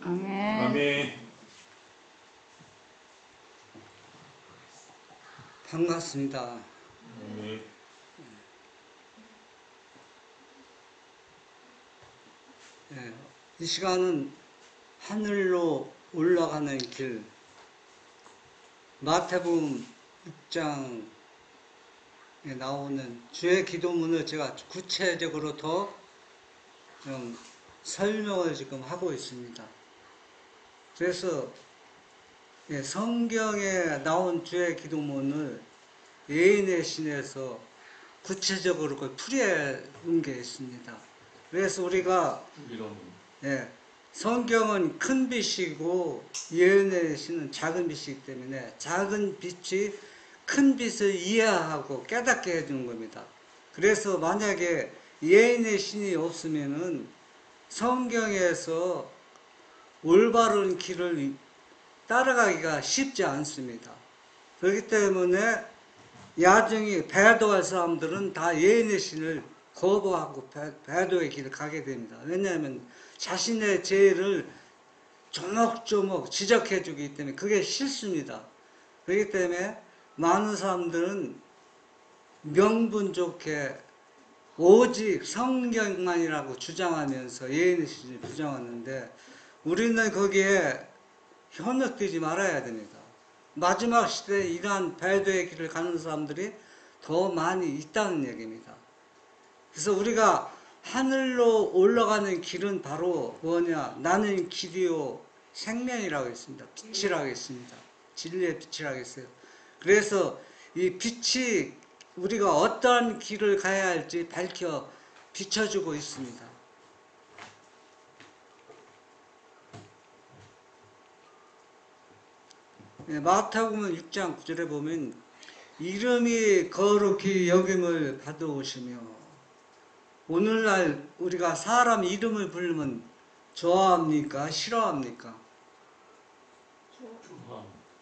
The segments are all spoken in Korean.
아멘. 아멘. 반갑습니다. 아멘. 이 시간은 하늘로 올라가는 길, 마태복음 6장에 나오는 주의 기도문을 제가 구체적으로 더 설명을 지금 하고 있습니다. 그래서 성경에 나온 주의 기도문을 예인의 신에서 구체적으로 풀이한 게 있습니다. 그래서 우리가 성경은 큰 빛이고 예언의 신은 작은 빛이기 때문에 작은 빛이 큰 빛을 이해하고 깨닫게 해주는 겁니다. 그래서 만약에 예언의 신이 없으면은 성경에서 올바른 길을 따라가기가 쉽지 않습니다. 그렇기 때문에 야중이 배도할 사람들은 다 예언의 신을 거부하고 배도의 길을 가게 됩니다. 왜냐하면 자신의 죄를 조목조목 지적해 주기 때문에 그게 싫습니다. 그렇기 때문에 많은 사람들은 명분 좋게 오직 성경만이라고 주장하면서 예언의 신을 부정하는데 우리는 거기에 현혹되지 말아야 됩니다. 마지막 시대에 이러한 배도의 길을 가는 사람들이 더 많이 있다는 얘기입니다. 그래서 우리가 하늘로 올라가는 길은 바로 뭐냐? 나는 길이요 생명이라고 했습니다. 빛이라고 했습니다. 진리의 빛이라고 했어요. 그래서 이 빛이 우리가 어떤 길을 가야 할지 밝혀 비춰주고 있습니다. 마태복음 6장 9절에 보면 이름이 거룩히 여김을 받으시며 오늘날 우리가 사람 이름을 부르면 좋아합니까? 싫어합니까?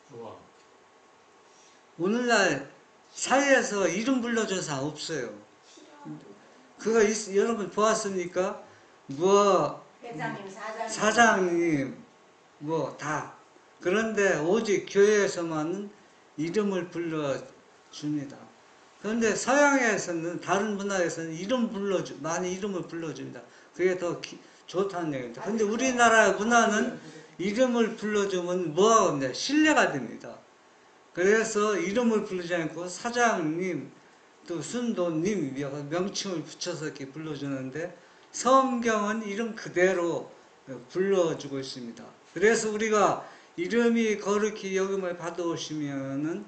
좋아. 오늘날 사회에서 이름 불러주는 사람 없어요. 그거 여러분 보았습니까? 회장님, 사장님 다. 그런데 오직 교회에서만 이름을 불러줍니다. 그런데 서양에서는 다른 문화에서는 많이 이름을 불러줍니다. 그게 더 좋다는 얘기입니다. 그런데 우리나라 문화는 이름을 불러주면 뭐가 없냐? 신뢰가 됩니다. 그래서 이름을 부르지 않고 사장님, 또 순도님 명칭을 붙여서 이렇게 불러주는데 성경은 이름 그대로 불러주고 있습니다. 그래서 우리가 이름이 거룩히 여김을 받아오시면은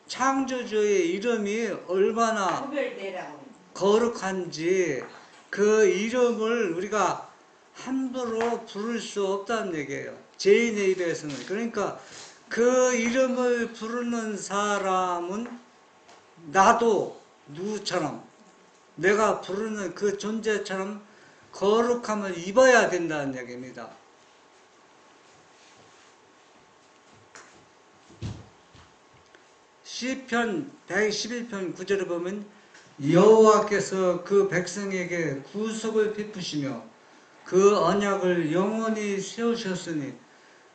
창조주의 이름이 얼마나 거룩한지 그 이름을 우리가 함부로 부를 수 없다는 얘기예요. 죄인의 입에서는. 그러니까 그 이름을 부르는 사람은 나도 누구처럼 내가 부르는 그 존재처럼 거룩함을 입어야 된다는 얘기입니다. 시편 111편 9절에 보면 여호와께서 그 백성에게 구속을 베푸시며 그 언약을 영원히 세우셨으니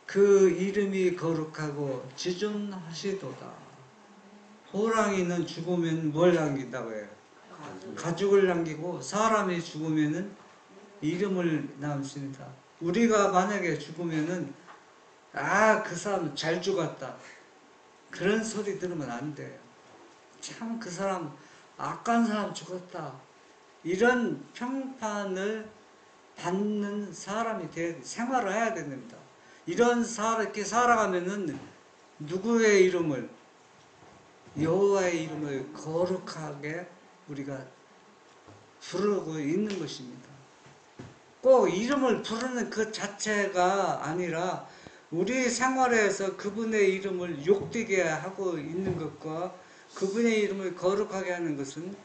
그 이름이 거룩하고 지존하시도다. 호랑이는 죽으면 뭘 남긴다고 해요? 가죽을 남기고 사람이 죽으면은 이름을 남습니다. 우리가 만약에 죽으면은 그 사람 잘 죽었다. 그런 소리 들으면 안 돼요. 참 그 사람 악한 사람 죽었다. 이런 평판을 받는 사람이 생활을 해야 됩니다. 이렇게 살아가면은 누구의 이름을 여호와의 이름을 거룩하게 우리가 부르고 있는 것입니다. 꼭 이름을 부르는 그 자체가 아니라 우리 생활에서 그분의 이름을 욕되게 하고 있는 것과 그분의 이름을 거룩하게 하는 것은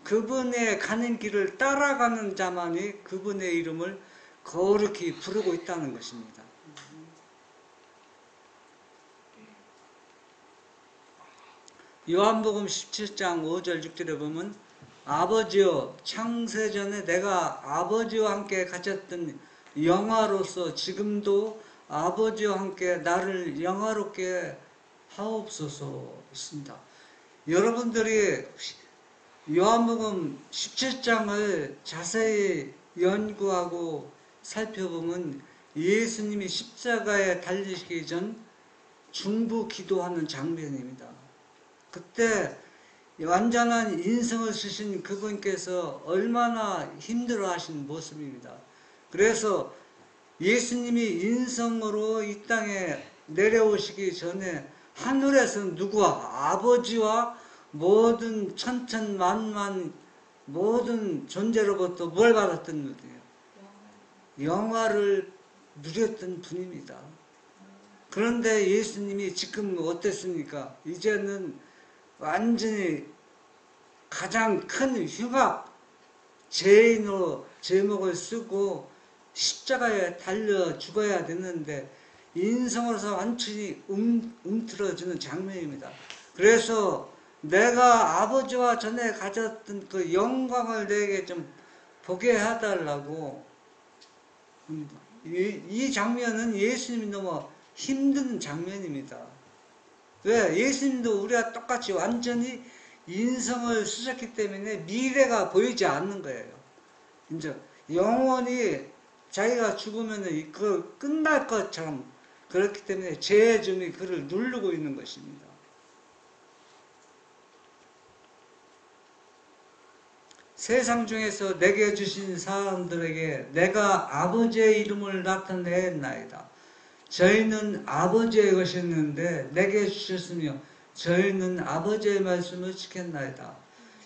그분의 가는 길을 따라가는 자만이 그분의 이름을 거룩히 부르고 있다는 것입니다. 요한복음 17장 5절 6절에 보면 아버지여 창세전에 내가 아버지와 함께 가졌던 영화로서 지금도 아버지와 함께 나를 영화롭게 하옵소서 있습니다. 여러분들이 요한복음 17장을 자세히 연구하고 살펴보면 예수님이 십자가에 달리시기 전 중부 기도하는 장면입니다. 그때 완전한 인성을 쓰신 그분께서 얼마나 힘들어 하신 모습입니다. 그래서 예수님이 인성으로 이 땅에 내려오시기 전에 하늘에서 누구와 아버지와 모든 천천만만 모든 존재로부터 뭘 받았던 분이에요? 영화를 누렸던 분입니다. 그런데 예수님이 지금 어땠습니까? 이제는 완전히 가장 큰 흉악 죄인으로 제목을 쓰고 십자가에 달려 죽어야 되는데 인성으로서 완전히 움츠러지는 장면입니다. 그래서 내가 아버지와 전에 가졌던 그 영광을 내게 좀 보게 해달라고. 이 장면은 예수님이 너무 힘든 장면입니다. 왜? 예수님도 우리가 똑같이 완전히 인성을 쓰셨기 때문에 미래가 보이지 않는 거예요. 이제 영원히 자기가 죽으면 그걸 끝날 것처럼 그렇기 때문에 죄의 점이 그를 누르고 있는 것입니다. 세상 중에서 내게 주신 사람들에게 내가 아버지의 이름을 나타내었나이다. 저희는 아버지의 것이었는데 내게 주셨으며 저희는 아버지의 말씀을 지켰나이다.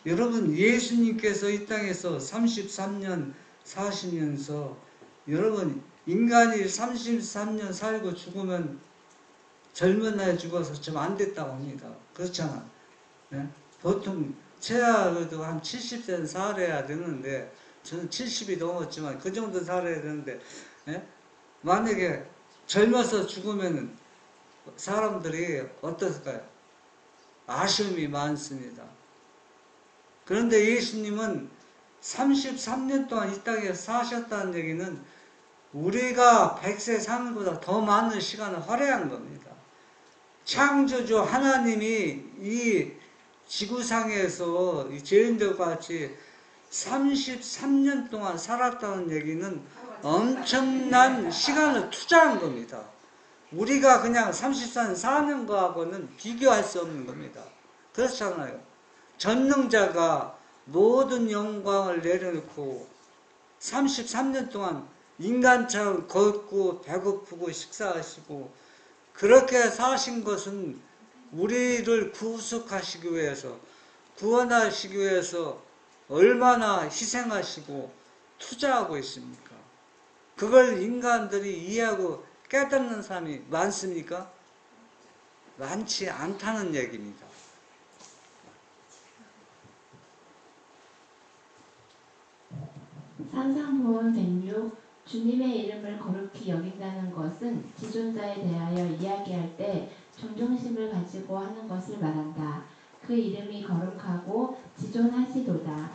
여러분, 예수님께서 이 땅에서 33년 사시면서 여러분, 인간이 33년 살고 죽으면 젊은 나이에 죽어서 좀 안 됐다고 합니다. 그렇잖아. 네? 보통 최하도 한 70세는 살아야 되는데 저는 70이 넘었지만 그 정도 살아야 되는데, 예? 만약에 젊어서 죽으면 사람들이 어떨까요? 아쉬움이 많습니다. 그런데 예수님은 33년 동안 이 땅에 사셨다는 얘기는 우리가 100세 사는 것보다 더 많은 시간을 할애한 겁니다. 창조주 하나님이 이 지구상에서 이 죄인들과 같이 33년 동안 살았다는 얘기는 엄청난 시간을 투자한 겁니다. 우리가 그냥 33년 사는 거하고는 비교할 수 없는 겁니다. 그렇잖아요. 전능자가 모든 영광을 내려놓고 33년 동안 인간처럼 걷고 배고프고 식사하시고 그렇게 사신 것은 우리를 구속하시기 위해서, 구원하시기 위해서 얼마나 희생하시고 투자하고 있습니까? 그걸 인간들이 이해하고 깨닫는 사람이 많습니까? 많지 않다는 얘기입니다. 산상보훈 106 주님의 이름을 거룩히 여긴다는 것은 지존자에 대하여 이야기할 때 존중심을 가지고 하는 것을 말한다. 그 이름이 거룩하고 지존하시도다.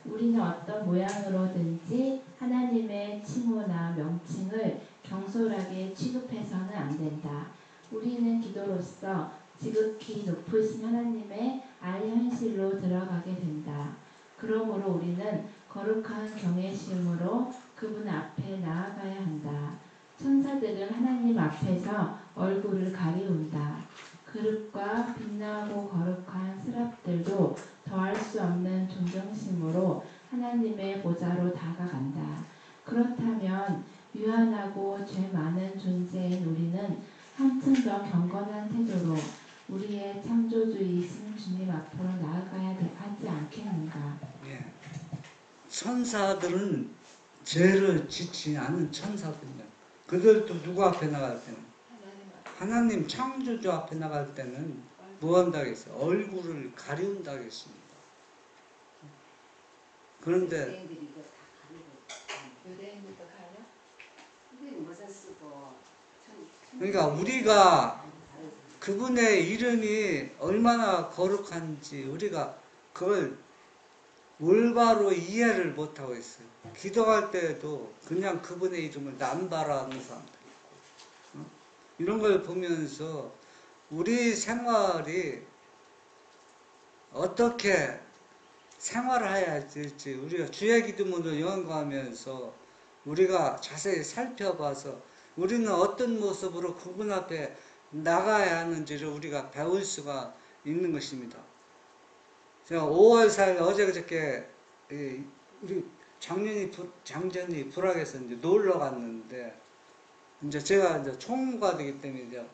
우리는 어떤 모양으로든지 하나님의 칭호나 명칭을 경솔하게 취급해서는 안 된다. 우리는 기도로서 지극히 높으신 하나님의 알현실로 들어가게 된다. 그러므로 우리는 거룩한 경외심으로 그분 앞에 나아가야 한다. 천사들은 하나님 앞에서 얼굴을 가리운다. 그릇과 빛나고 거룩한 스랍들도 더할 수 없는 존경심으로 하나님의 보좌로 다가간다. 그렇다면 유한하고 죄 많은 존재인 우리는 한층 더 경건한 태도로 우리의 창조주이신 주님 앞으로 나아가야 하지 않겠는가? 예. 천사들은 죄를 짓지 않은 천사들입니다. 그들도 누구 앞에 나갈 때는? 하나님 창조주 앞에 나갈 때는 뭐 한다고 했어요? 얼굴을 가리운다고 했습니다. 그런데 유대인들도 가려? 유대인 무슨 쓰고 그러니까 우리가 그분의 이름이 얼마나 거룩한지 우리가 그걸 올바로 이해를 못하고 있어요. 기도할 때에도 그냥 그분의 이름을 남발하는 사람들 있고, 이런 걸 보면서 우리 생활이 어떻게 생활해야 될지 우리가 주의 기도문을 연구하면서 우리가 자세히 살펴봐서 우리는 어떤 모습으로 그분 앞에 나가야 하는지를 우리가 배울 수가 있는 것입니다. 제가 5월 4일 어제 그저께 우리 장전이 불악에서 이제 놀러 갔는데 이제 제가 이제 총무가 되기 때문에 이제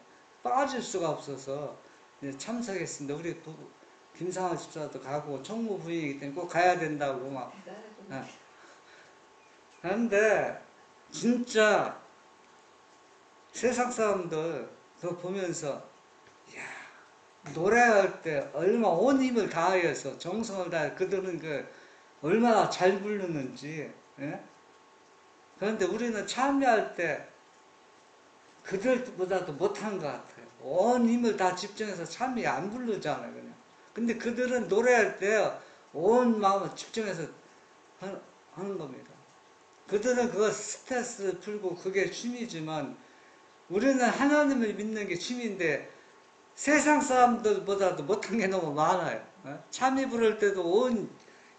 빠질 수가 없어서 이제 참석했습니다. 우리 부부 김상화 집사도 가고 총무 부인이기 때문에 꼭 가야 된다고 막. 그런데 진짜 세상 사람들 그거 보면서 노래할 때 얼마 온 힘을 다해서 정성을 다해 그들은 그 얼마나 잘 부르는지. 예? 그런데 우리는 참여할 때 그들보다도 못한 것 같아요. 온 힘을 다 집중해서 참여 안 부르잖아요, 그냥. 근데 그들은 노래할 때 온 마음을 집중해서 하는 겁니다. 그들은 그거 스트레스 풀고 그게 취미지만 우리는 하나님을 믿는 게 취미인데 세상 사람들보다도 못한 게 너무 많아요. 참여 부를 때도 온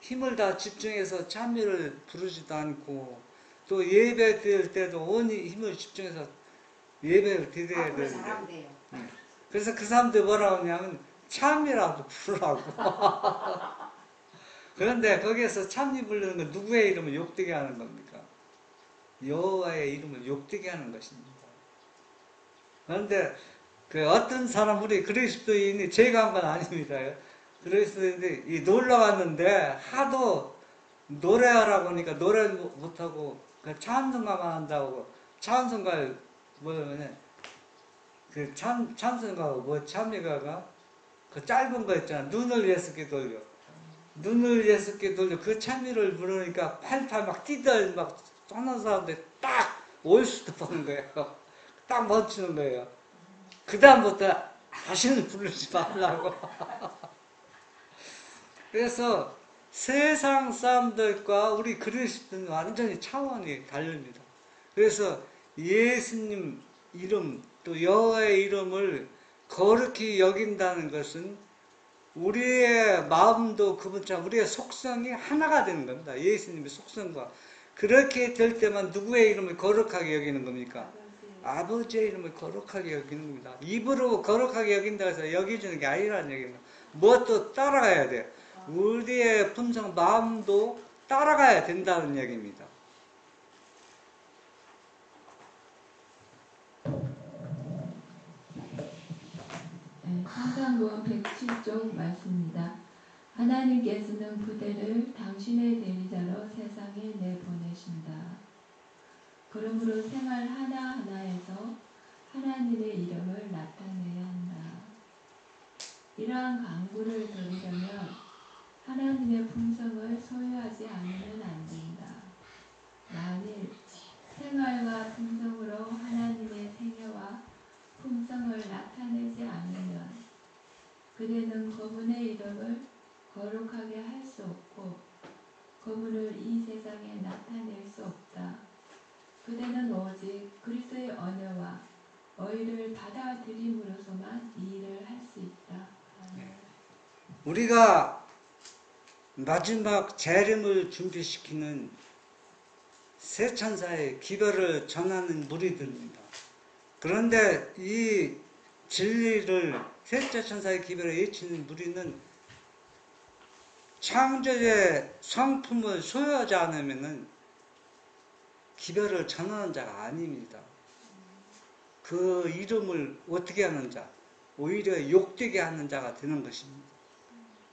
힘을 다 집중해서 참여를 부르지도 않고 또 예배 드릴 때도 온 힘을 집중해서 예배를 드려야 되는데 그래서 그 사람들 뭐라고 하냐면 참여라도 부르라고. 그런데 거기에서 참여 부르는 건 누구의 이름을 욕되게 하는 겁니까? 여호와의 이름을 욕되게 하는 것입니다. 그런데 그 어떤 사람 우리 그리스도인이 제가 한 건 아닙니다. 그리스도인이 이 놀러 갔는데 하도 노래하라고 하니까 노래 못하고 그 찬송가만 한다고 찬송가를 뭐냐면 그 찬송가가 뭐 참여가가 그 짧은 거 있잖아. 눈을 예수께 돌려. 눈을 예수께 돌려. 그 참여를 부르니까 팔팔 막 뛰다 막 떠난 사람들 딱 올 수도 보는 거예요. 딱 멈추는 거예요. 그 다음부터 다시는 부르지 말라고. 그래서 세상 사람들과 우리 그리스도는 완전히 차원이 다릅니다. 그래서 예수님 이름 또 여호와의 이름을 거룩히 여긴다는 것은 우리의 마음도 그분처럼 우리의 속성이 하나가 되는 겁니다. 예수님의 속성과. 그렇게 될 때만 누구의 이름을 거룩하게 여기는 겁니까? 아버지의 이름을 거룩하게 여기는 겁니다. 입으로 거룩하게 여긴다고 해서 여기주는 게 아니라는 얘기입니다. 무엇도 따라가야 돼요. 우리의 품성, 마음도 따라가야 된다는 얘기입니다. 네, 산상고음 107쪽 말씀입니다. 하나님께서는 그대를 당신의 대리자로 세상에 내보내신다. 그러므로 생활 하나하나에서 하나님의 이름을 나타내야 한다. 이러한 강구를 들으려면 하나님의 품성을 소유하지 않으면 안 된다. 만일 생활과 품성으로 하나님의 생애와 품성을 나타내지 않으면 그대는 그분의 이름을 거룩하게 할 수 없고 그분을 이 세상에 나타낼 수 없다. 그대는 오직 그리스도의 언어와 어휘를 받아들임으로써만 이 일을 할 수 있다. 우리가 마지막 재림을 준비시키는 새 천사의 기별을 전하는 무리들입니다. 그런데 이 진리를 셋째 천사의 기별을 외치는 무리는 창조의 성품을 소유하지 않으면 기별을 전하는 자가 아닙니다. 그 이름을 어떻게 하는 자, 오히려 욕되게 하는 자가 되는 것입니다.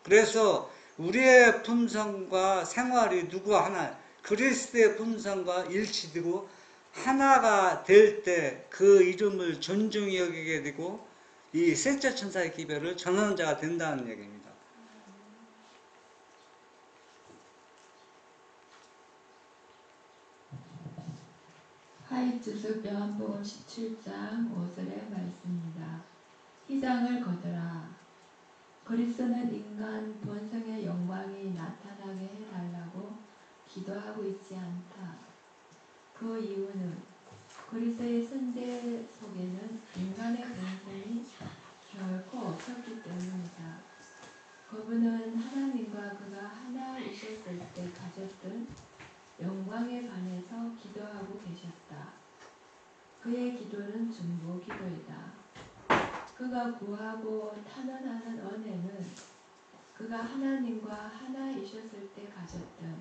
그래서 우리의 품성과 생활이 누구 하나, 그리스도의 품성과 일치되고 하나가 될 때 그 이름을 존중히 여기게 되고 이 셋째 천사의 기별을 전하는 자가 된다는 얘기입니다. 하이투스 요한복음 17장 5절의 말씀입니다. 희장을 거두라. 그리스도는 인간 본성의 영광이 나타나게 해달라고 기도하고 있지 않다. 그 이유는 그리스도의 선대 속에는 인간의 본성이 결코 없었기 때문이다. 그분은 하나님과 그가 하나이셨을 때 가졌던 영광에 관해서 기도하고 계셨다. 그의 기도는 중보 기도이다. 그가 구하고 탄원하는 은혜는 그가 하나님과 하나이셨을 때 가졌던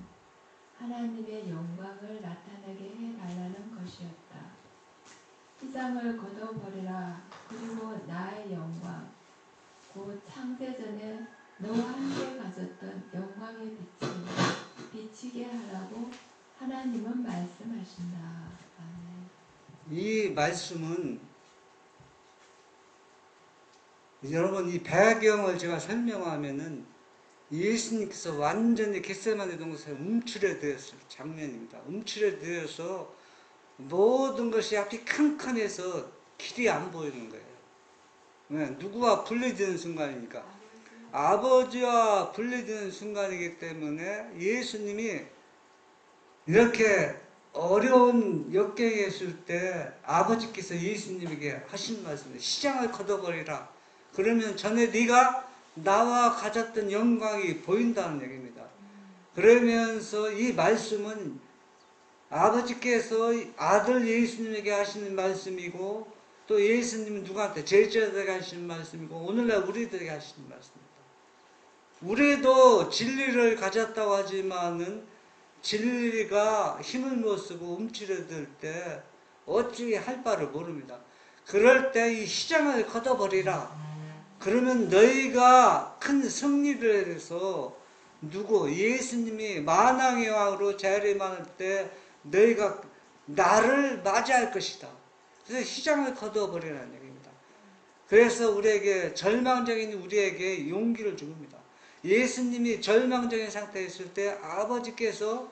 하나님의 영광을 나타나게 해달라는 것이었다. 희상을 거둬버리라. 그리고 나의 영광, 곧 창세전에 너와 함께 가졌던 영광의 빛을 비치게 하라고 하나님은 말씀하신다. 아멘. 이 말씀은 여러분 이 배경을 제가 설명하면은 예수님께서 완전히 겟세마네 동산에 움츠려드었을 장면입니다. 움츠려드어서 모든 것이 앞이 캄캄해서 길이 안 보이는 거예요. 왜? 누구와 분리되는 순간이니까. 아버지와 분리되는 순간이기 때문에 예수님이 이렇게 어려운 역경에 있을 때 아버지께서 예수님에게 하신 말씀은 시장을 걷어버리라. 그러면 전에 네가 나와 가졌던 영광이 보인다는 얘기입니다. 그러면서 이 말씀은 아버지께서 아들 예수님에게 하시는 말씀이고 또 예수님은 누구한테 제자들에게 하시는 말씀이고 오늘날 우리들에게 하시는 말씀입니다. 우리도 진리를 가졌다고 하지만은 진리가 힘을 못 쓰고 움츠러들 때 어찌 할 바를 모릅니다. 그럴 때 이 시장을 걷어버리라. 그러면 너희가 큰 승리를 해서 누구 예수님이 만왕의 왕으로 재림할 때 너희가 나를 맞이할 것이다. 그래서 시장을 걷어버리라는 얘기입니다. 그래서 우리에게 절망적인 우리에게 용기를 줍니다. 예수님이 절망적인 상태에 있을 때 아버지께서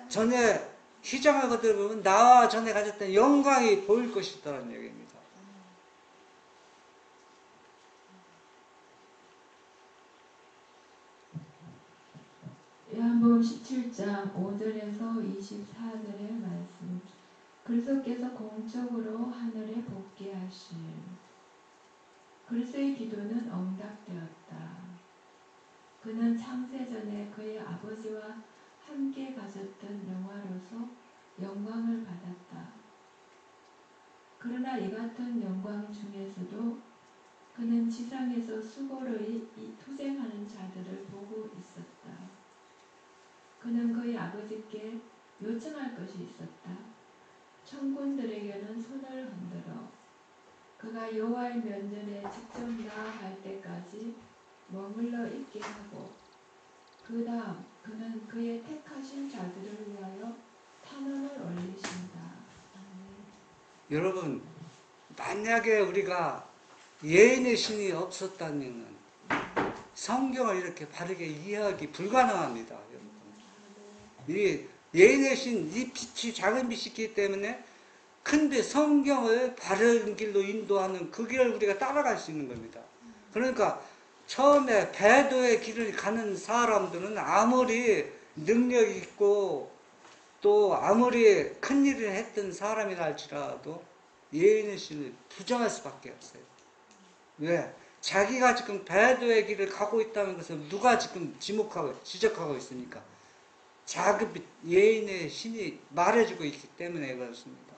전에 시장을 걷어보면 나와 전에 가졌던 영광이 보일 것이다라는 얘기입니다. 요한복음 17장 5절에서 24절의 말씀. 그리스도께서 공적으로 하늘에 복귀하실. 그리스도의 기도는 응답되었다. 그는 창세전에 그의 아버지와 함께 가졌던 영화로서 영광을 받았다. 그러나 이 같은 영광 중에서도 그는 지상에서 수고로이 투쟁하는 자들을 보고 있었다. 그는 그의 아버지께 요청할 것이 있었다. 천군들에게는 손을 흔들어 그가 여호와의 면전에 직접 나아갈 때까지 머물러 있게 하고 그 다음 그는 그의 택하신 자들을 위하여 탄원을 올리신다. 여러분 만약에 우리가 예인의 신이 없었다면 성경을 이렇게 바르게 이해하기 불가능합니다. 여러분. 이 예인의 신, 이 빛이 작은 빛이기 때문에 큰 빛, 성경을 바른 길로 인도하는 그 길을 우리가 따라갈 수 있는 겁니다. 그러니까 처음에 배도의 길을 가는 사람들은 아무리 능력 있고 또 아무리 큰 일을 했던 사람이라 할지라도 예인의 신을 부정할 수밖에 없어요. 왜? 자기가 지금 배도의 길을 가고 있다는 것을 누가 지금 지적하고 있으니까 작은 빛, 예인의 신이 말해주고 있기 때문에 그렇습니다.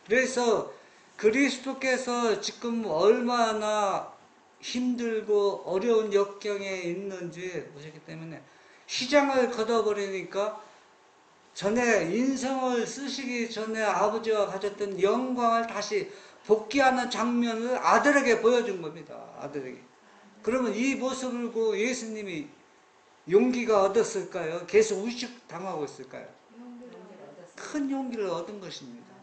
그래서 그리스도께서 지금 얼마나 힘들고 어려운 역경에 있는지 보셨기 때문에 시장을 걷어버리니까 전에 인성을 쓰시기 전에 아버지와 가졌던 영광을 다시 복귀하는 장면을 아들에게 보여준 겁니다. 아들에게. 그러면 이 모습을 보고 예수님이 용기가 얻었을까요? 계속 우식당하고 있을까요? 큰 용기를 얻은 것입니다.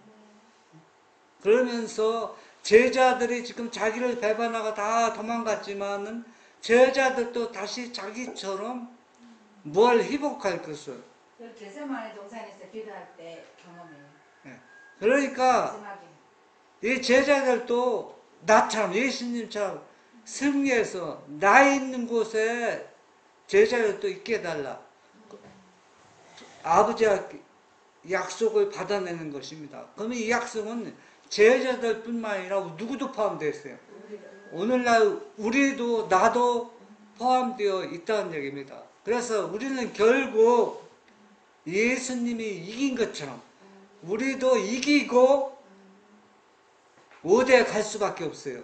그러면서 제자들이 지금 자기를 배반하고 다 도망갔지만은 제자들도 다시 자기처럼 뭘 회복할 것을. 그 겟세마네 동산에서 기도할 때 경험해요. 그러니까 마지막에. 이 제자들도 나처럼 예수님처럼 승리해서 나 있는 곳에 제자들도 있게 해달라. 아버지와 약속을 받아내는 것입니다. 그러면 이 약속은 제자들뿐만 아니라 누구도 포함되어 있어요. 오늘날 우리도 나도 포함되어 있다는 얘기입니다. 그래서 우리는 결국 예수님이 이긴 것처럼 우리도 이기고 어디에 갈 수밖에 없어요.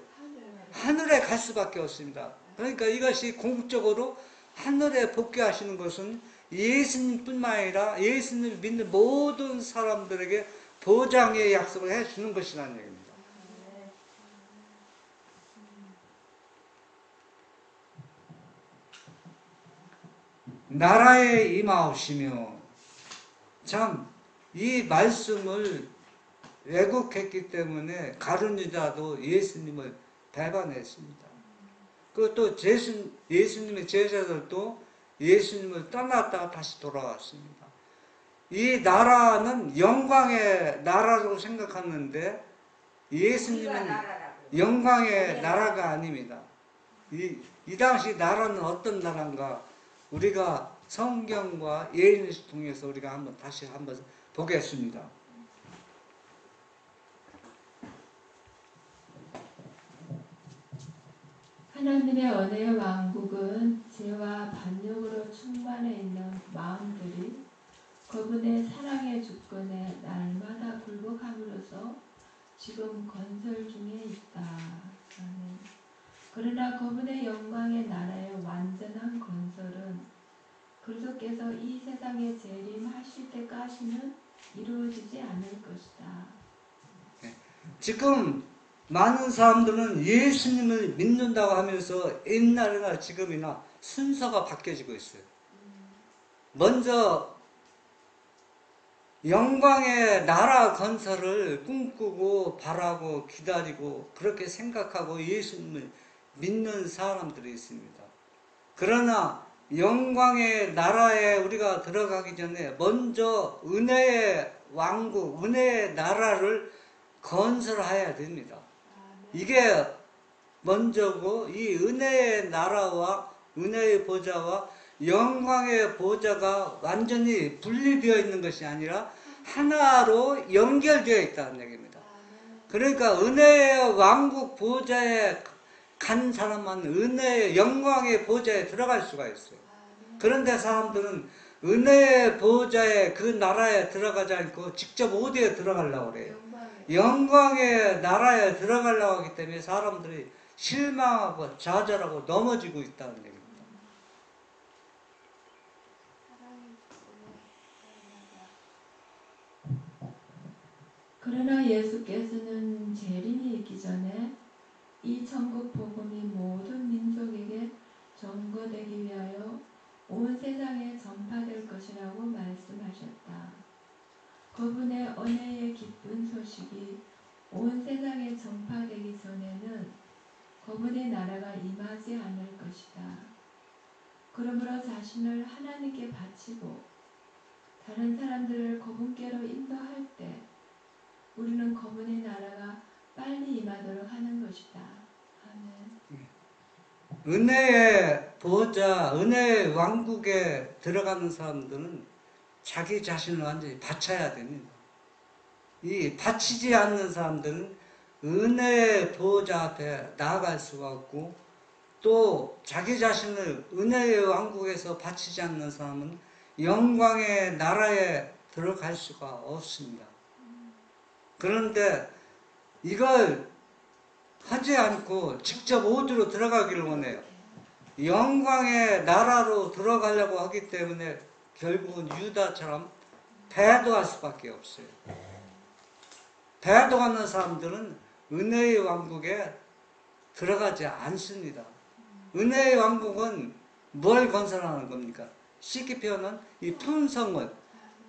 하늘에 갈 수밖에 없습니다. 그러니까 이것이 공적으로 하늘에 복귀하시는 것은 예수님뿐만 아니라 예수님을 믿는 모든 사람들에게 보장의 약속을 해주는 것이라는 얘기입니다. 나라에 임하옵시며, 참 이 말씀을 왜곡했기 때문에 가룟 유다도 예수님을 배반했습니다. 그리고 또 예수님의 제자들도 예수님을 떠났다가 다시 돌아왔습니다. 이 나라는 영광의 나라로 생각하는데 예수님은 영광의 나라가 아닙니다. 이 당시 나라는 어떤 나라인가 우리가 성경과 예언을 통해서 우리가 다시 한번 보겠습니다. 하나님의 언어의 왕국은 죄와 반역으로 충만해 있는 마음들이 그분의 사랑의 주권에 날마다 굴복함으로써 지금 건설 중에 있다. 그러나 그분의 영광의 나라의 완전한 건설은 그리스도께서 이 세상에 재림하실 때까지는 이루어지지 않을 것이다. 지금 많은 사람들은 예수님을 믿는다고 하면서 옛날이나 지금이나 순서가 바뀌어지고 있어요. 먼저 영광의 나라 건설을 꿈꾸고 바라고 기다리고 그렇게 생각하고 예수님을 믿는 사람들이 있습니다. 그러나 영광의 나라에 우리가 들어가기 전에 먼저 은혜의 왕국, 은혜의 나라를 건설해야 됩니다. 이게 먼저고 이 은혜의 나라와 은혜의 보좌와 영광의 보좌가 완전히 분리되어 있는 것이 아니라 하나로 연결되어 있다는 얘기입니다. 그러니까 은혜의 왕국 보좌에 간 사람만 은혜의 영광의 보좌에 들어갈 수가 있어요. 그런데 사람들은 은혜의 보좌에 그 나라에 들어가지 않고 직접 어디에 들어가려고 그래요. 영광의 나라에 들어가려고 하기 때문에 사람들이 실망하고 좌절하고 넘어지고 있다는 얘기입니다. 그러나 예수께서는 재림이 있기 전에 이 천국 복음이 모든 민족에게 전거되기 위하여 온 세상에 전파될 것이라고 말씀하셨다. 그분의 은혜의 기쁜 소식이 온 세상에 전파되기 전에는 그분의 나라가 임하지 않을 것이다. 그러므로 자신을 하나님께 바치고 다른 사람들을 그분께로 인도할 때 우리는 그분의 나라가 빨리 임하도록 하는 것이다. 아멘. 은혜의 보좌, 은혜의 왕국에 들어가는 사람들은 자기 자신을 완전히 바쳐야 됩니다. 이 바치지 않는 사람들은 은혜의 보좌 앞에 나아갈 수가 없고 또 자기 자신을 은혜의 왕국에서 바치지 않는 사람은 영광의 나라에 들어갈 수가 없습니다. 그런데 이걸 하지 않고 직접 어디로 들어가기를 원해요. 영광의 나라로 들어가려고 하기 때문에 결국은 유다처럼 배도할 수밖에 없어요. 배도하는 사람들은 은혜의 왕국에 들어가지 않습니다. 은혜의 왕국은 뭘 건설하는 겁니까? 쉽게 표현은 이 품성을,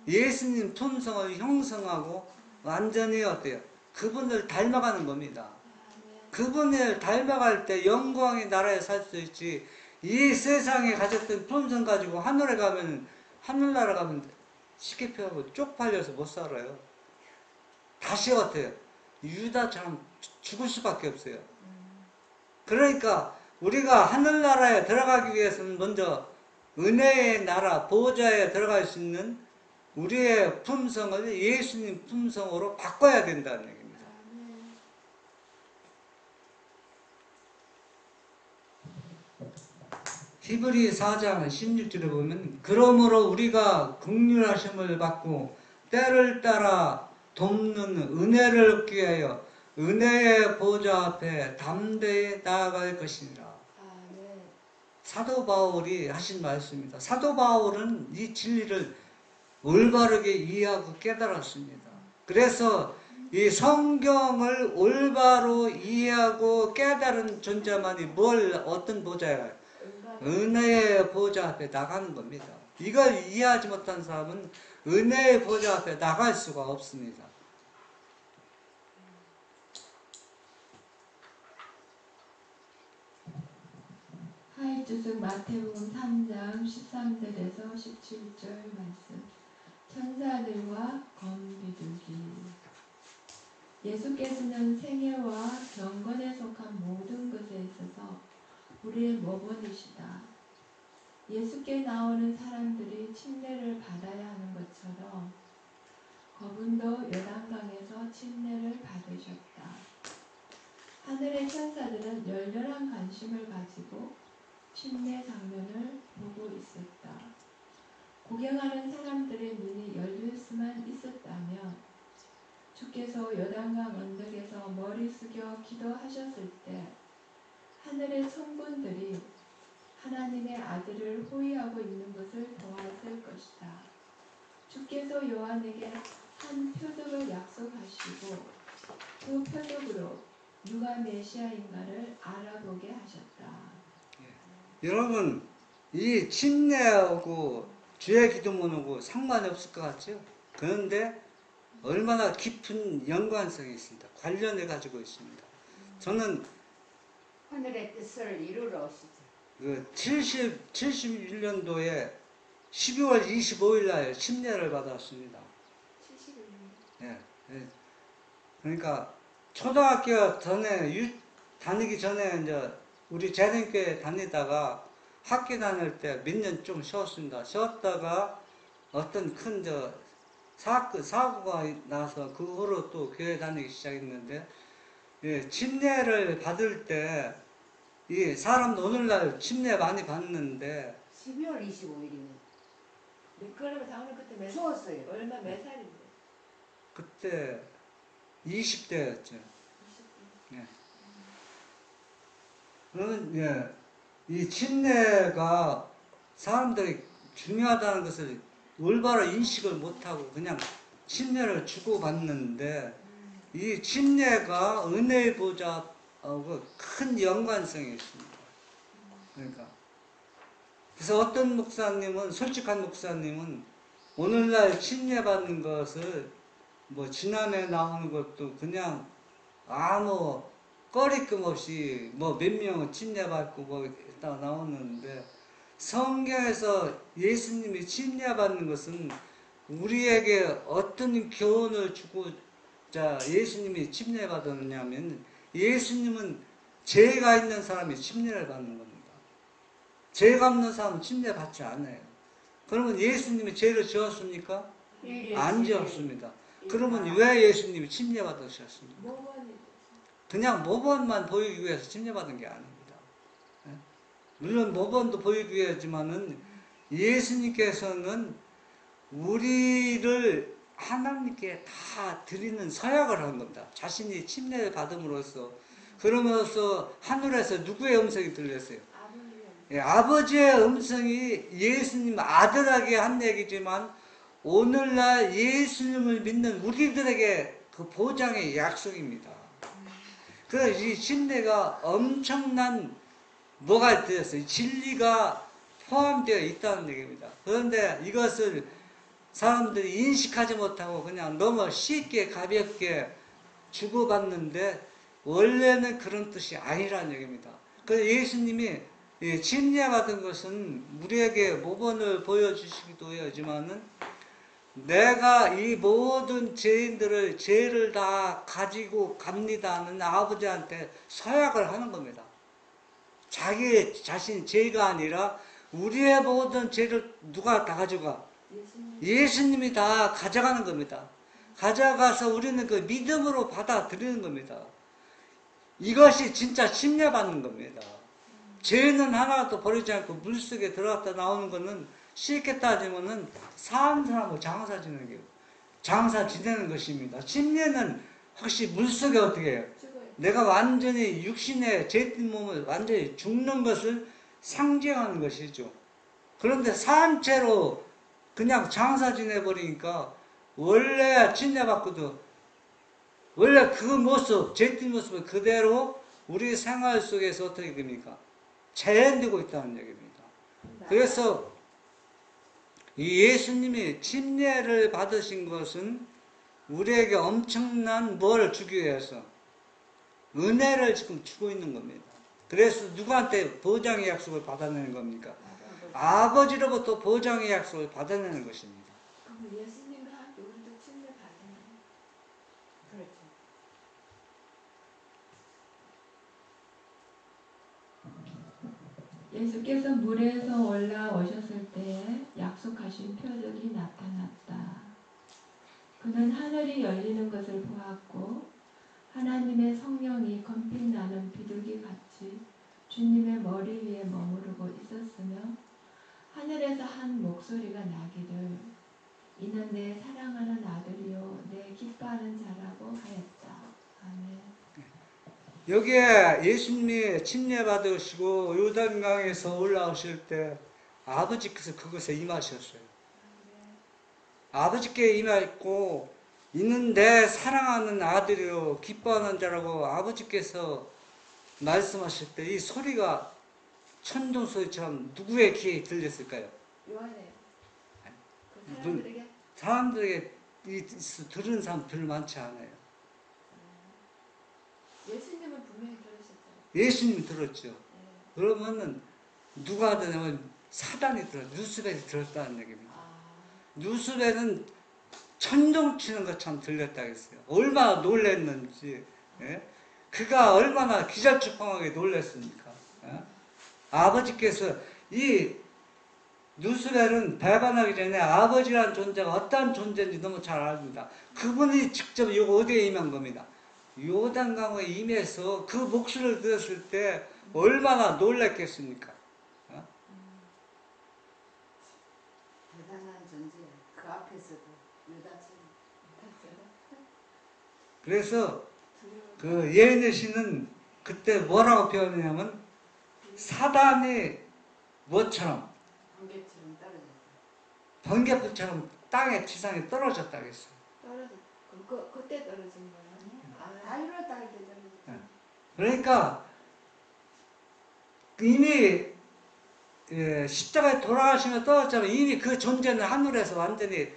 예수님 품성을 형성하고 완전히 어때요? 그분을 닮아가는 겁니다. 그분을 닮아갈 때 영광의 나라에 살 수 있지. 이 세상에 가졌던 품성 가지고 하늘에 가면, 하늘나라 가면 쉽게 표현하고 쪽팔려서 못 살아요. 다시 어때요? 유다처럼 죽을 수밖에 없어요. 그러니까 우리가 하늘나라에 들어가기 위해서는 먼저 은혜의 나라, 보호자에 들어갈 수 있는 우리의 품성을 예수님 품성으로 바꿔야 된다는 얘기입니다. 히브리 4장 16절에 보면 그러므로 우리가 긍휼하심을 받고 때를 따라 돕는 은혜를 얻기 위하여 은혜의 보좌 앞에 담대히 나아갈 것이니라. 아멘. 사도 바울이 하신 말씀입니다. 사도 바울은 이 진리를 올바르게 이해하고 깨달았습니다. 그래서 이 성경을 올바로 이해하고 깨달은 존재만이 어떤 보좌예요? 은혜의 보좌 앞에 나가는 겁니다. 이걸 이해하지 못한 사람은 은혜의 보좌 앞에 나갈 수가 없습니다. 하이주승 마태복음 3장 13절에서 17절 말씀. 천사들과 검비둘기. 예수께서는 생애와 경건에 속한 모든 것에 있어서 우리의 모본이시다. 예수께 나오는 사람들이 침례를 받아야 하는 것처럼 그분도 요단강에서 침례를 받으셨다. 하늘의 천사들은 열렬한 관심을 가지고 침례 장면을 보고 있었다. 구경하는 사람들의 눈이 열릴 수만 있었다면 주께서 요단강 언덕에서 머리 숙여 기도하셨을 때 하늘의 천군들이 하나님의 아들을 호위하고 있는 것을 보았을 것이다. 주께서 요한에게 한 표적을 약속하시고 그 표적으로 누가 메시아인가를 알아보게 하셨다. 여러분, 이 침례하고 주의 기도문하고 상관이 없을 것 같죠? 그런데 얼마나 깊은 연관성이 있습니다. 관련해 가지고 있습니다. 저는 하늘의 뜻을 이루러 오시죠. 그 71년도에 12월 25일 날 침례를 받았습니다. 71년. 예, 예. 그러니까 초등학교 전에 다니기 전에 이제 우리 재림교회 다니다가 학교 다닐 때 몇 년 좀 쉬었습니다. 쉬었다가 어떤 큰 사고가 나서 그 후로 또 교회 다니기 시작했는데, 예, 침례를 받을 때 이 사람도 오늘날 침례 많이 받는데 12월 25일이면 그러면 당연히 그때 몇 추웠어요. 얼마 몇 살인데? 그때 20대였죠. 예. 그러면 예, 이 침례가 사람들이 중요하다는 것을 올바로 인식을 못하고 그냥 침례를 주고받는데 이 침례가 은혜의 보좌하고 큰 연관성이 있습니다. 그러니까 그래서 어떤 목사님은, 솔직한 목사님은 오늘날 침례받는 것을 뭐 지난해 나오는 것도 그냥 아무 꺼리낌 없이 뭐 몇 명은 침례받고 뭐 있다가 나오는데, 성경에서 예수님이 침례받는 것은 우리에게 어떤 교훈을 주고자 예수님이 침례받았느냐면, 예수님은 죄가 있는 사람이 침례를 받는 겁니다. 죄가 없는 사람은 침례받지 않아요. 그러면 예수님이 죄를 지었습니까? 안 지었습니다. 그러면 왜 예수님이 침례받으셨습니까? 그냥 모범만 보이기 위해서 침례받은 게 아닙니다. 물론 모범도 보이기 위해지만은 예수님께서는 우리를 하나님께 다 드리는 서약을 한 겁니다. 자신이 침례를 받음으로써, 그러면서 하늘에서 누구의 음성이 들렸어요? 예, 아버지의 음성이 예수님 아들에게 한 얘기지만 오늘날 예수님을 믿는 우리들에게 그 보장의 약속입니다. 그래서 이 침례가 엄청난 뭐가 되었어요? 진리가 포함되어 있다는 얘기입니다. 그런데 이것을 사람들이 인식하지 못하고 그냥 너무 쉽게 가볍게 주고받는데 원래는 그런 뜻이 아니라는 얘기입니다. 그래서 예수님이 침례받은 것은 우리에게 모범을 보여주시기도 하지만은 내가 이 모든 죄인들을 죄를 다 가지고 갑니다는 아버지한테 서약을 하는 겁니다. 자기 자신 죄가 아니라 우리의 모든 죄를 누가 다 가져가? 예수님이 다 가져가는 겁니다. 가져가서 우리는 그 믿음으로 받아들이는 겁니다. 이것이 진짜 침례받는 겁니다. 죄는 하나도 버리지 않고 물속에 들어갔다 나오는 거는 쉽게 따지면은 사는 사람하고 장사 지내는 게 장사 지내는 것입니다. 침례는 혹시 물속에 어떻게 해요? 내가 완전히 육신의 죄된 몸을 완전히 죽는 것을 상징하는 것이죠. 그런데 산 채로 그냥 장사 지내버리니까 원래 침례받고도 원래 그 모습, 죄된 모습을 그대로 우리 생활 속에서 어떻게 됩니까? 재현되고 있다는 얘기입니다. 그래서 이 예수님이 침례를 받으신 것은 우리에게 엄청난 뭘 주기 위해서 은혜를 지금 주고 있는 겁니다. 그래서 누구한테 보장의 약속을 받아내는 겁니까? 아버지로부터 보장의 약속을 받아내는 것입니다. 그럼 예수님과 함께 우리도 침례 받아요. 그렇죠. 예수께서 물에서 올라오셨을 때 약속하신 표적이 나타났다. 그는 하늘이 열리는 것을 보았고 하나님의 성령이 검빛 나는 비둘기 같이 주님의 머리 위에 머무르고 있었으며 하늘에서 한 목소리가 나기를 이는 내 사랑하는 아들이요 내 기뻐하는 자라고 하였다. 아멘. 여기에 예수님이 침례 받으시고 요단강에서 올라오실 때 아버지께서 그것에 임하셨어요. 아버지께 임했고 이는 내 사랑하는 아들이요 기뻐하는 자라고 아버지께서 말씀하실 때 이 소리가 천둥 소리처럼 누구의 귀에 들렸을까요? 요한에 그 사람들에게 들은 사람 별로 많지 않아요. 예수님은 분명히 들으셨잖아요. 예수님이 들었죠. 그러면은 누가 들냐면 사단이 들었, 누스벨이 들었다는 얘기입니다. 누스벨은 천둥 치는 것처럼 들렸다 했어요. 얼마나 놀랐는지, 예? 그가 얼마나 기절축방하게 놀랐습니까? 예? 아버지께서 이 누스벨은 배반하기 전에 아버지라는 존재가 어떠한 존재인지 너무 잘 압니다. 그분이 직접 이거 어디에 임한 겁니다. 요단강에 임해서 그 목소리를 들었을 때 얼마나 놀랐겠습니까? 어? 대단한 존재. 그 앞에서도 유다처럼. 그래서 그 예언의 신은 그때 뭐라고 표현했냐면 사단이 뭐처럼 번개처럼 떨어졌다. 번개불처럼 땅에 지상에 떨어졌다고 했어요. 그때 떨어진 거예요? 다이로 딸 때 떨어졌다. 그러니까 이미 십자가에 돌아가시며 떨어졌잖아요. 이미 그 존재는 하늘에서 완전히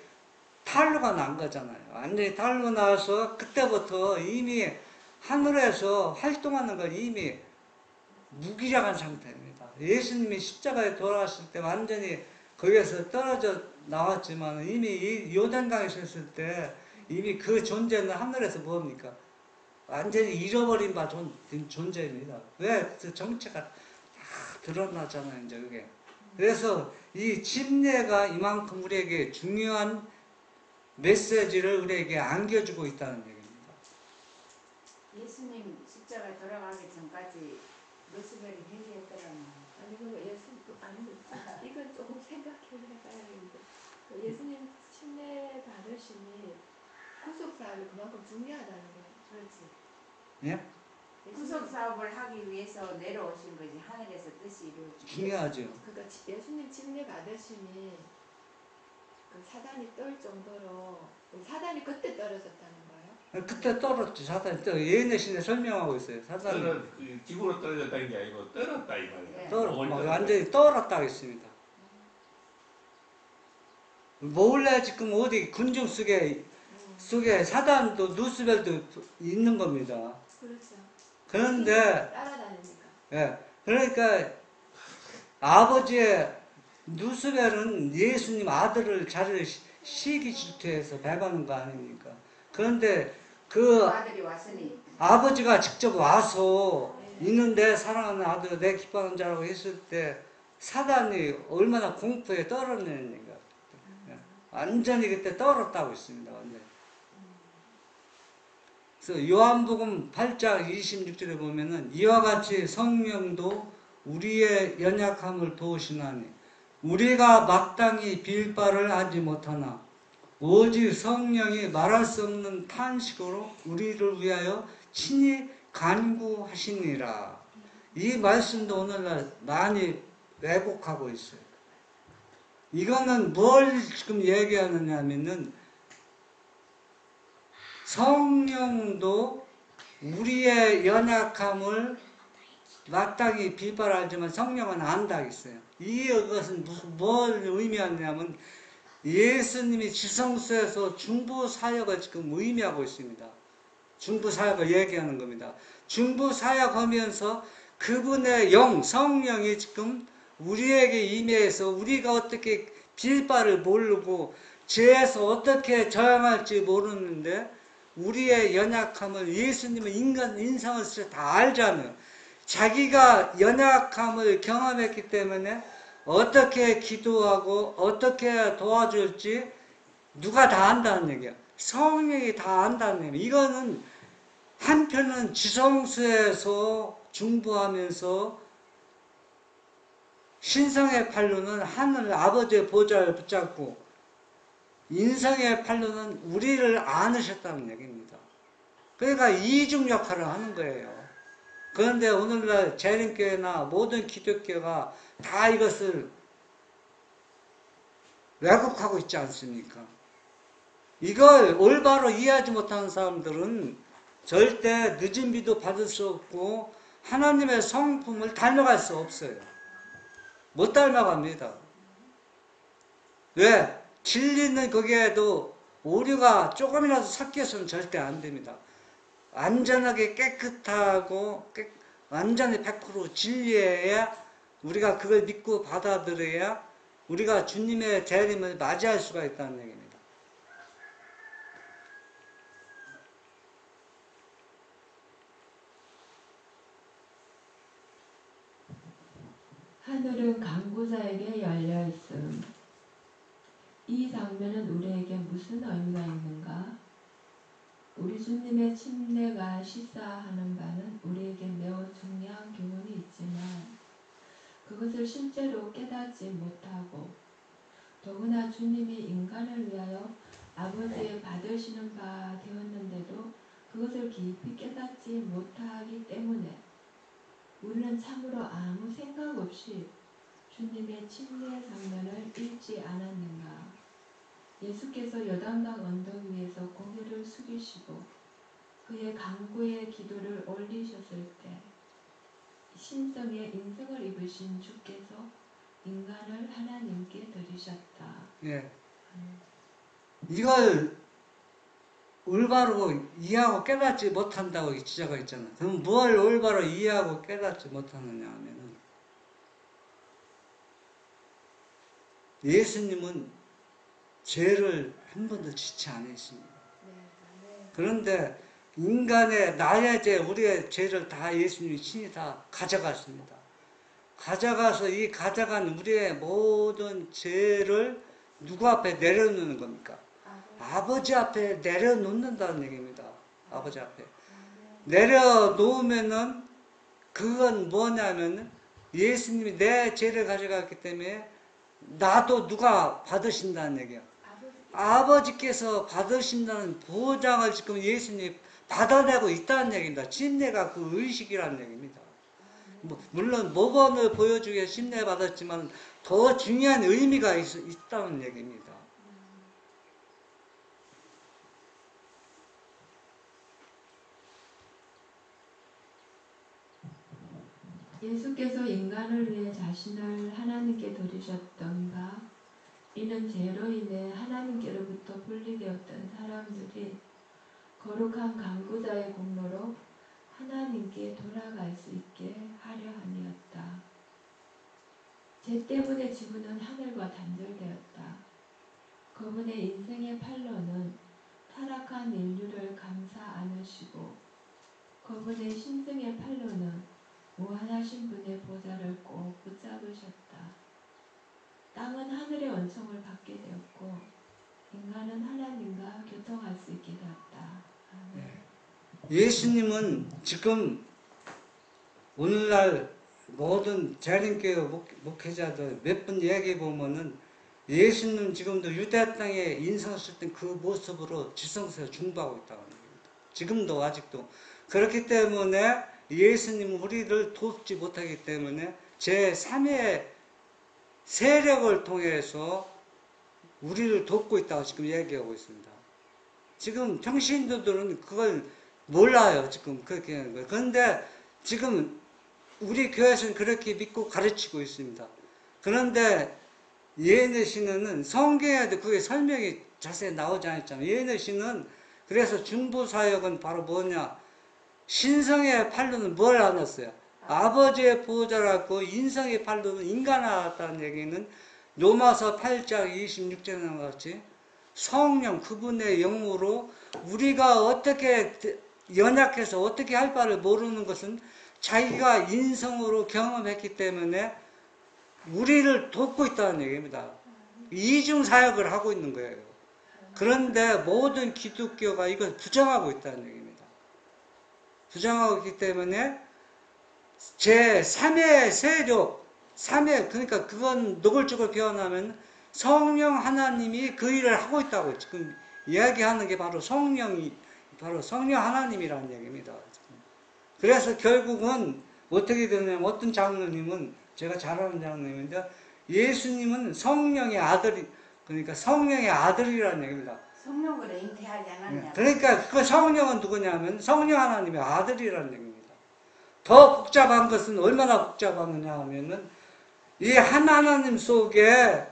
탄로가 난 거잖아요. 완전히 탄로 나서 그때부터 이미 하늘에서 활동하는 건 이미 무기력한 상태입니다. 예수님이 십자가에 돌아가실 때 완전히 거기에서 떨어져 나왔지만 이미 이 요단강에 섰을 때 이미 그 존재는 하늘에서 뭡니까? 완전히 잃어버린 바 존재입니다. 왜? 그 정체가 다 드러나잖아요, 이제 그게. 그래서 이 침례가 이만큼 우리에게 중요한 메시지를 우리에게 안겨주고 있다는 얘기입니다. 예수님 십자가에 돌아가기 전까지 루스벨이 회개했더라면 아니 그거 아니 이건 조금 생각해봐야겠는데 예수님 침례 받으심이 구속 사업이 그만큼 중요하다는 거예요. 그렇지. 예? 구속 사업을 하기 위해서 내려오신 거지. 하늘에서 뜻이 이루어지고. 중요하죠. 그러니까 예수님 침례 받으심이 그 사단이 떨 정도로 사단이 그때 떨어졌다는 거예요? 그때 떨었죠. 사단이 예언의 신에 설명하고 있어요. 사단이 지구로 떨어졌다는 게 아니고 떨었다 이 말이야. 완전히 떨었다고 했습니다. 몰래 지금 어디 군중 속에 사단도 누스벨도 있는 겁니다. 그렇죠. 그런데 따라다니니까. 예, 그러니까 아버지의 누스벨은 예수님 아들을 자를 시기 질투해서 배반한 거 아닙니까? 그런데 그 아들이 왔으니 아버지가 직접 와서 있는데 사랑하는 아들 내 기뻐하는 자라고 했을 때 사단이 얼마나 공포에 떨어내는가. 완전히 그때 떨었다고 있습니다. 완전히. 그래서 요한복음 8장 26절에 보면은 이와 같이 성령도 우리의 연약함을 도우시나니 우리가 마땅히 빌 바를 하지 못하나 오직 성령이 말할 수 없는 탄식으로 우리를 위하여 친히 간구하시니라. 이 말씀도 오늘날 많이 왜곡하고 있어요. 이거는 뭘 지금 얘기하느냐 하면은 성령도 우리의 연약함을 마땅히 비발하지만 성령은 안다 했어요. 이것은 뭘 의미하냐면 예수님이 지성소에서 중보 사역을 지금 의미하고 있습니다. 중보 사역을 얘기하는 겁니다. 중보 사역하면서 그분의 영, 성령이 지금 우리에게 임해서 우리가 어떻게 빌 바를 모르고 죄에서 어떻게 저항할지 모르는데 우리의 연약함을 예수님은 인상을 쓰셔 다 알잖아요. 자기가 연약함을 경험했기 때문에 어떻게 기도하고 어떻게 도와줄지 누가 다 안다는 얘기야. 성령이 다 안다는 얘기야. 이거는 한편은 지성소에서 중보하면서 신성의 팔로는 하늘 아버지의 보좌를 붙잡고 인성의 팔로는 우리를 안으셨다는 얘기입니다. 그러니까 이중 역할을 하는 거예요. 그런데 오늘날 재림교회나 모든 기독교가 다 이것을 왜곡하고 있지 않습니까? 이걸 올바로 이해하지 못하는 사람들은 절대 늦은 비도 받을 수 없고 하나님의 성품을 닮아갈 수 없어요. 못 닮아갑니다. 왜? 진리는 거기에도 오류가 조금이라도 섞여서는 절대 안 됩니다. 완전하게 깨끗하고 완전히 100% 진리해야 우리가 그걸 믿고 받아들여야 우리가 주님의 재림을 맞이할 수가 있다는 얘기입니다. 하늘은 강구자에게 열려 있음. 이 장면은 우리에게 무슨 의미가 있는가? 우리 주님의 침례가 시사하는 바는 우리에게 매우 중요한 교훈이 있지만 그것을 실제로 깨닫지 못하고 더구나 주님이 인간을 위하여 아버지의 받으시는 바 되었는데도 그것을 깊이 깨닫지 못하기 때문에 우리는 참으로 아무 생각 없이 주님의 침례 장면을 읽지 않았는가? 예수께서 요단강 언덕 위에서 고개를 숙이시고 그의 간구의 기도를 올리셨을 때 신성의 인성을 입으신 주께서 인간을 하나님께 드리셨다. 예. 이걸 올바로 이해하고 깨닫지 못한다고 지적가 있잖아요. 그럼 뭘 올바로 이해하고 깨닫지 못하느냐 하면은 예수님은 죄를 한 번도 짓지 않으십니다. 그런데 인간의 나의 죄, 우리의 죄를 다 예수님이 친히 다 가져갔습니다. 가져가서 이 가져간 우리의 모든 죄를 누구 앞에 내려놓는 겁니까? 아버지 앞에 내려놓는다는 얘기입니다. 아버지 앞에. 내려놓으면은 그건 뭐냐면 예수님이 내 죄를 가져갔기 때문에 나도 누가 받으신다는 얘기야. 아버지께서 받으신다는 보장을 지금 예수님이 받아내고 있다는 얘기입니다. 침례가 그 의식이라는 얘기입니다. 물론 모범을 보여주기 위해 침례 받았지만 더 중요한 의미가 있다는 얘기입니다. 예수께서 인간을 위해 자신을 하나님께 드리셨던가? 이는 죄로 인해 하나님께로부터 분리되었던 사람들이 거룩한 강구자의 공로로 하나님께 돌아갈 수 있게 하려 함이었다. 죄 때문에 지구는 하늘과 단절되었다. 그분의 인생의 팔로는 타락한 인류를 감싸 안으시고 그분의 신성의 팔로는 무한하신 분의 보좌를 꼭 붙잡으셨다. 땅은 하늘의 은총을 받게 되었고 인간은 하나님과 교통할 수 있게 되었다. 아멘. 예수님은 지금 오늘날 모든 재림교회 목회자들 몇 분 얘기해 보면은 예수님 지금도 유대 땅에 인성했을 그 모습으로 지성소에 중보하고 있다고 합니다. 지금도 아직도. 그렇기 때문에 예수님은 우리를 돕지 못하기 때문에 제3의 세력을 통해서 우리를 돕고 있다고 지금 얘기하고 있습니다. 지금 평신도들은 그걸 몰라요. 지금 그렇게 하는 거예요. 그런데 지금 우리 교회에서는 그렇게 믿고 가르치고 있습니다. 그런데 예언의 신은 성경에도 그게 설명이 자세히 나오지 않았잖아요. 예언의 신은 그래서 중보사역은 바로 뭐냐? 신성의 팔로는 뭘 안았어요? 아버지의 보호자라고 인성의 팔로는 인간을 안았다는 얘기는 로마서 8장 26절에 나온 것 같이 성령 그분의 영으로 우리가 어떻게 연약해서 어떻게 할 바를 모르는 것은 자기가 인성으로 경험했기 때문에 우리를 돕고 있다는 얘기입니다. 이중 사역을 하고 있는 거예요. 그런데 모든 기독교가 이걸 부정하고 있다는 얘기입니다. 부정하고 있기 때문에 제3의 세력, 3의 그러니까 그건 노골적으로 표현하면 성령 하나님이 그 일을 하고 있다고 지금 이야기하는 게 바로 성령 하나님이라는 얘기입니다. 그래서 결국은 어떻게 되냐면 어떤 장로님은 제가 잘 아는 장로님인데 예수님은 성령의 아들이 그러니까 성령의 아들이라는 얘기입니다. 성령으로 잉태하지 않았냐. 그러니까 그 성령은 누구냐면 성령 하나님의 아들이라는 얘기입니다. 더 복잡한 것은 얼마나 복잡하느냐 하면은 이 한 하나님 속에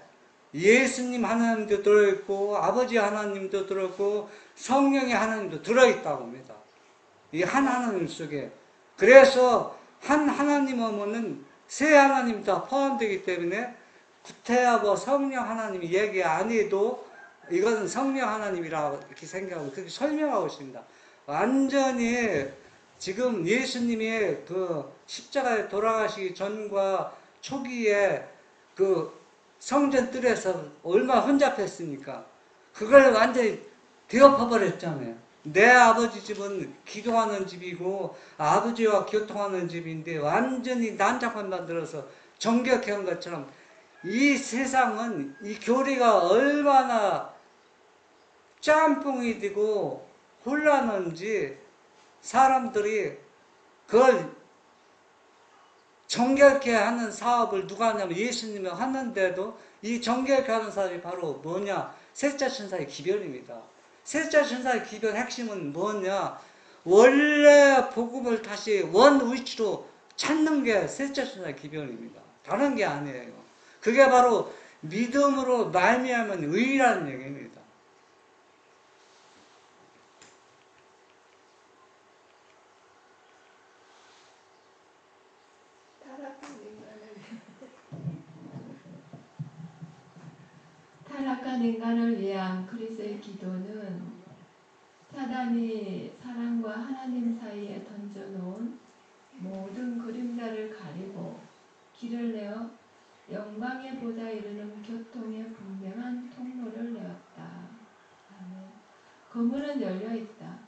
예수님 하나님도 들어있고 아버지 하나님도 들어있고 성령의 하나님도 들어있다고 합니다. 이 한 하나님 속에. 그래서 한 하나님 하면은 세 하나님 다 포함되기 때문에 구태여보 성령 하나님이 얘기 안 해도 이것은 성령 하나님이라고 이렇게 생각하고 그렇게 설명하고 있습니다. 완전히 지금 예수님이 그 십자가에 돌아가시기 전과 초기에 그 성전 뜰에서 얼마나 혼잡했습니까? 그걸 완전히 뒤엎어버렸잖아요. 내 아버지 집은 기도하는 집이고 아버지와 교통하는 집인데 완전히 난장판 만들어서 정결케 한 것처럼 이 세상은 이 교리가 얼마나 짬뽕이 되고 혼란한지 사람들이 그걸 정결케 하는 사업을 누가 하냐면 예수님이 하는데도 이 정결케 하는 사람이 바로 뭐냐? 셋째천사의 기별입니다. 셋째천사의 기별 핵심은 뭐냐? 원래 복음을 다시 원 위치로 찾는 게 셋째천사의 기별입니다. 다른 게 아니에요. 그게 바로 믿음으로 말미암은 의라는 얘기입니다. 타락한 인간을 위한 그리스도의 기도는 사단이 사람과 하나님 사이에 던져놓은 모든 그림자를 가리고 길을 내어 영광의 보좌에 이르는 교통의 분명한 통로를 내었다. 아멘. 거문은 열려있다.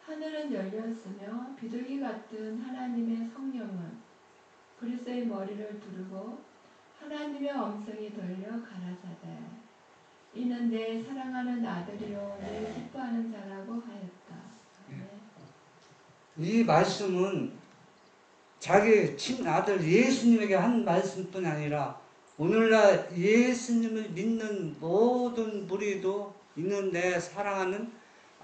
하늘은 열렸으며 비둘기 같은 하나님의 성령은 그리스도의 머리를 두르고 하나님의 엄성이 들려 가라사대 이는 내 사랑하는 아들이요 내 기뻐하는 자라고 하였다. 아멘. 이 말씀은 자기 친아들 예수님에게 한 말씀뿐 아니라 오늘날 예수님을 믿는 모든 무리도 있는 내 사랑하는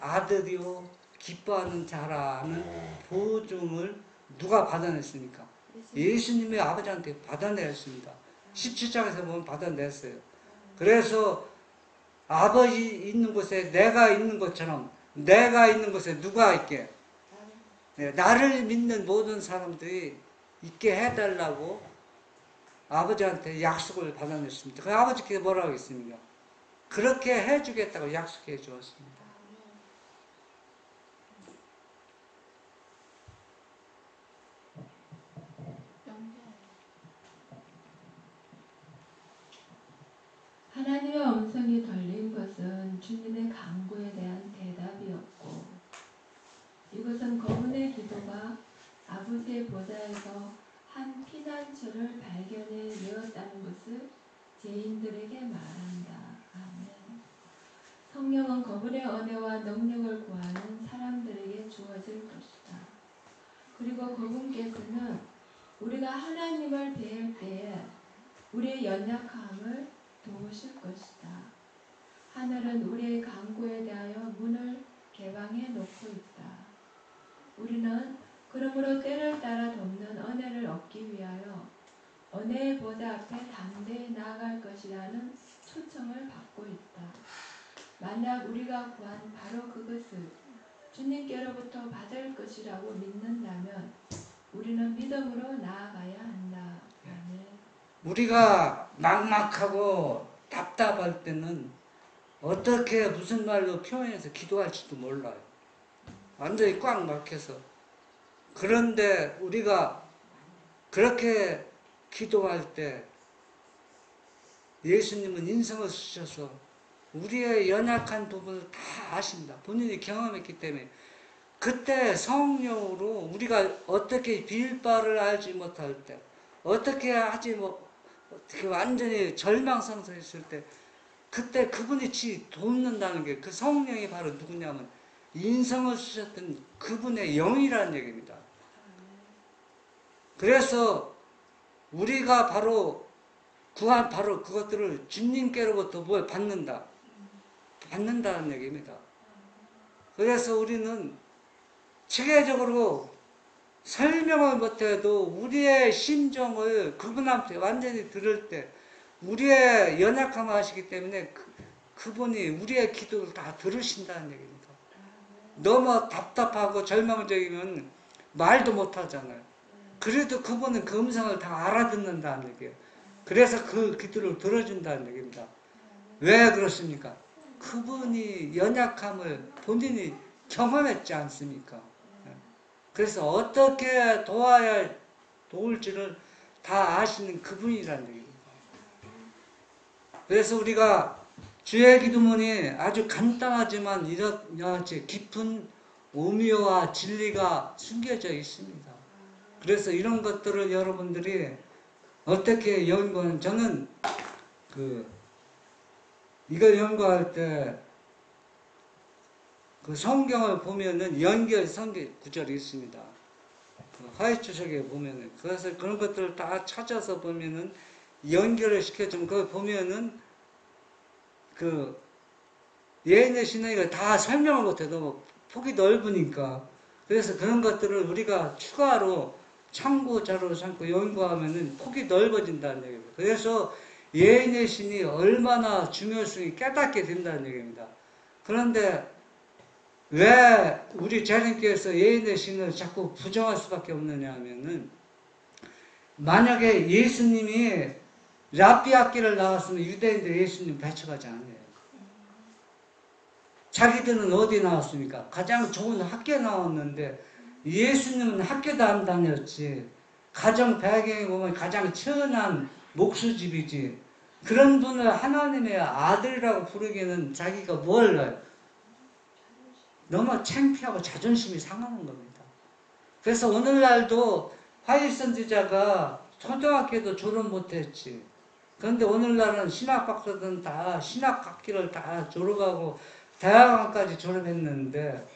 아들이요 기뻐하는 자라는 보증을 누가 받아냈습니까? 예수님의 아버지한테 받아냈습니다. 17장에서 보면 받아냈어요. 그래서 아버지 있는 곳에 내가 있는 것처럼 내가 있는 곳에 누가 있게? 나를 믿는 모든 사람들이 있게 해달라고 아버지한테 약속을 받아냈습니다. 그 아버지께 뭐라고 했습니까? 그렇게 해주겠다고 약속해 주었습니다. 하나님의 음성이 들린 것은 주님의 간구에 대한 대답이었고, 이것은 거문의 기도가 아버지의 보좌에서 한 피난처를 발견해 내었다는 것을 죄인들에게 말한다. 아멘. 성령은 거문의 은혜와 능력을 구하는 사람들에게 주어질 것이다. 그리고 그분께서는 우리가 하나님을 배울 때에 우리의 연약함을 도우실 것이다. 하늘은 우리의 간구에 대하여 문을 개방해 놓고 있다. 우리는 그러므로 때를 따라 돕는 은혜를 얻기 위하여 은혜의 보좌 앞에 담대히 나아갈 것이라는 초청을 받고 있다. 만약 우리가 구한 바로 그것을 주님께로부터 받을 것이라고 믿는다면 우리는 믿음으로 나아가야 한다. 아멘. 우리가 막막하고 답답할 때는 어떻게 무슨 말로 표현해서 기도할지도 몰라요. 완전히 꽉 막혀서. 그런데 우리가 그렇게 기도할 때 예수님은 인성을 쓰셔서 우리의 연약한 부분을 다 아신다. 본인이 경험했기 때문에 그때 성령으로 우리가 어떻게 빌 바를 알지 못할 때, 어떻게 하지 어떻게 완전히 절망상태했을 때, 그때 그분이 돕는다는 게 그 성령이 바로 누구냐면 인성을 쓰셨던 그분의 영이라는 얘기입니다. 그래서 우리가 바로 구한 바로 그것들을 주님께로부터 뭘 받는다는 얘기입니다. 그래서 우리는 체계적으로 설명을 못해도 우리의 심정을 그분한테 완전히 들을 때 우리의 연약함을 아시기 때문에 그분이 우리의 기도를 다 들으신다는 얘기입니다. 너무 답답하고 절망적이면 말도 못하잖아요. 그래도 그분은 그 음성을 다 알아듣는다는 얘기예요. 그래서 그 기도를 들어준다는 얘기입니다. 왜 그렇습니까? 그분이 연약함을 본인이 경험했지 않습니까? 그래서 어떻게 도울지를 다 아시는 그분이라는 얘기입니다. 그래서 우리가 주의 기도문이 아주 간단하지만 이렇게 깊은 오미와 진리가 숨겨져 있습니다. 그래서 이런 것들을 여러분들이 어떻게 연구하는, 저는 이걸 연구할 때 그 성경을 보면은 연결 성경 구절이 있습니다. 화해주석에 보면은 그래서 그런 것들을 다 찾아서 보면은 연결을 시켜주면 그걸 보면은 예언의 신앙이가 다 설명을 못해도 폭이 넓으니까 그래서 그런 것들을 우리가 추가로 참고 자료로 삼고 연구하면은 폭이 넓어진다는 얘기입니다. 그래서 예언의 신이 얼마나 중요성이 깨닫게 된다는 얘기입니다. 그런데 왜 우리 재림교회에서 예언의 신을 자꾸 부정할 수밖에 없느냐 하면은 만약에 예수님이 랍비 학교를 나왔으면 유대인들 예수님 배척하지 않아요. 자기들은 어디 나왔습니까? 가장 좋은 학교에 나왔는데 예수님은 학교도 안 다녔지. 가정 배경에 보면 가장 천한 목수집이지. 그런 분을 하나님의 아들이라고 부르기에는 자기가 뭘 너무 창피하고 자존심이 상하는 겁니다. 그래서 오늘날도 화일선지자가 초등학교도 졸업 못했지. 그런데 오늘날은 신학박사들은 다 신학학기를 다 졸업하고 대학원까지 졸업했는데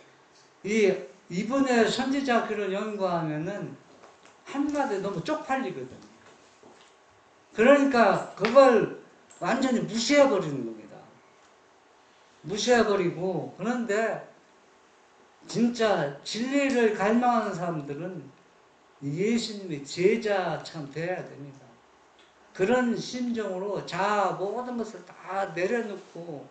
이분의 선지자학교를 연구하면은 한마디 너무 쪽팔리거든요. 그러니까 그걸 완전히 무시해버리는 겁니다. 무시해버리고, 그런데 진짜 진리를 갈망하는 사람들은 예수님의 제자처럼 되어야 됩니다. 그런 심정으로 모든 것을 다 내려놓고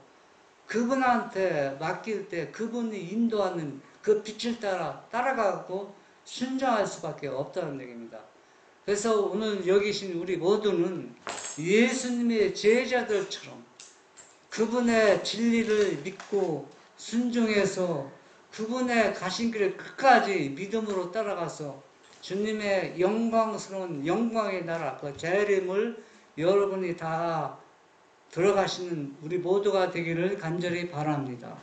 그분한테 맡길 때 그분이 인도하는 그 빛을 따라가고 순종할 수밖에 없다는 얘기입니다. 그래서 오늘 여기 계신 우리 모두는 예수님의 제자들처럼 그분의 진리를 믿고 순종해서 그분의 가신 길을 끝까지 믿음으로 따라가서 주님의 영광스러운 영광의 나라, 그 재림을 여러분이 다 들어가시는 우리 모두가 되기를 간절히 바랍니다.